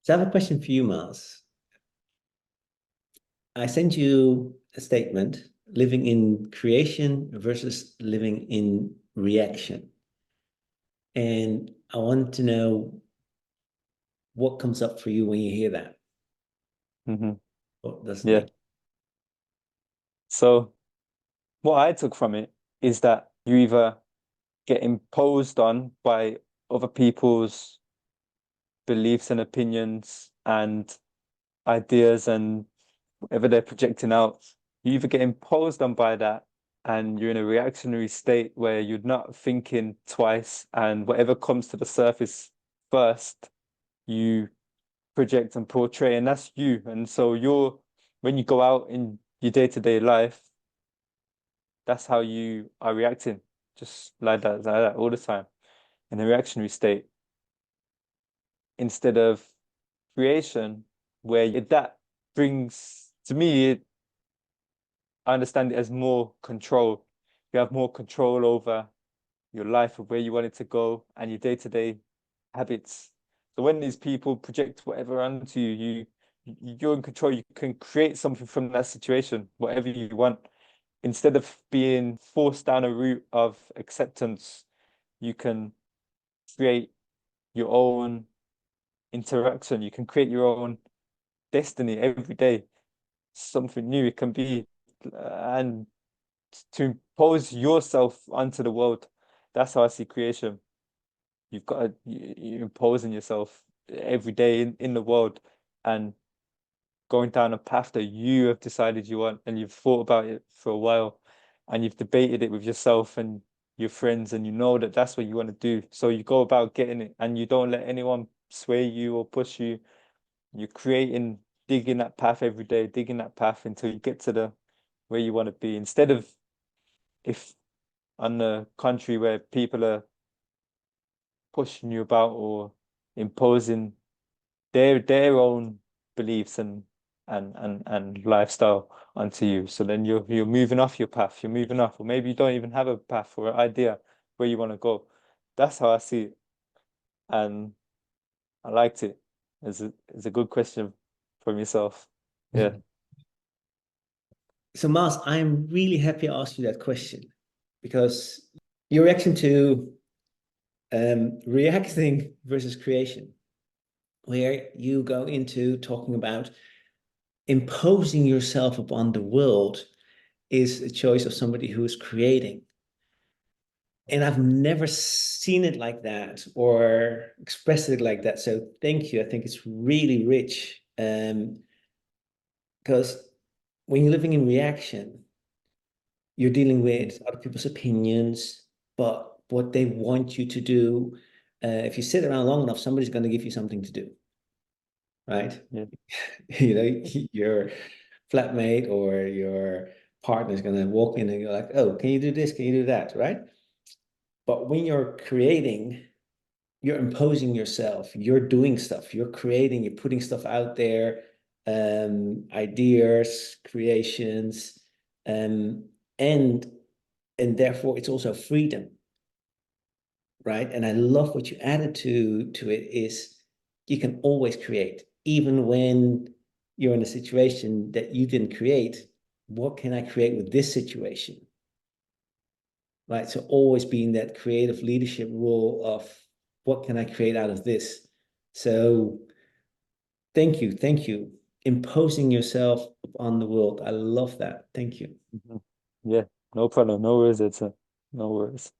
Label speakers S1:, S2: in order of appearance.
S1: So I have a question for you, Miles. I sent you a statement, living in creation versus living in reaction. And I want to know what comes up for you when you hear that.
S2: hmm
S1: What does it
S2: Yeah.
S1: mean?
S2: So what I took from it is that you either get imposed on by other people's beliefs and opinions and ideas and whatever they're projecting out. You either get imposed on by that and you're in a reactionary state where you're not thinking twice and whatever comes to the surface first, you project and portray, and that's you. And so when you go out in your day-to-day life, that's how you are reacting, just like that all the time in a reactionary state instead of creation, where that brings to me, I understand it as more control. You have more control over your life of where you want it to go and your day-to-day habits. So when these people project whatever onto you, you're in control. You can create something from that situation, whatever you want. Instead of being forced down a route of acceptance, you can create your own interaction. You can create your own destiny every day. Something new it can be, and to impose yourself onto the world. That's how I see creation. You've got to, you're imposing yourself every day in the world and going down a path that you have decided you want and you've thought about it for a while and you've debated it with yourself and your friends and you know that that's what you want to do. So you go about getting it and you don't let anyone sway you or push you. You're creating, digging that path every day, digging that path until you get to the where you want to be. Instead of if on the country where people are pushing you about or imposing their own beliefs and lifestyle onto you. So then you're moving off your path. You're moving off, or maybe you don't even have a path or an idea where you want to go. That's how I see it, and I liked it. It's a good question from yourself. Yeah.
S1: So, Miles, I'm really happy I asked you that question because your reaction to reacting versus creation, where you go into talking about imposing yourself upon the world, is a choice of somebody who is creating. And I've never seen it like that or expressed it like that. So thank you. I think it's really rich. Because when you're living in reaction, you're dealing
S2: Mm.
S1: with other people's opinions, but what they want you to do. If you sit around long enough, somebody's going to give you something to do, right?
S2: Yeah.
S1: You know, your flatmate or your partner is going to walk in and you're like, oh, can you do this? Can you do that? Right? But when you're creating, you're imposing yourself, you're doing stuff, you're creating, you're putting stuff out there, ideas, creations, um, and and therefore it's also freedom, right? And I love what you added to it is you can always create, even when you're in a situation that you didn't create. What can I create with this situation? Right? So always being that creative leadership role of what can I create out of this? So thank you, thank you. Imposing yourself on the world. I love that. Thank you.
S2: Mhm. Yeah. No problem. No worries. No worries.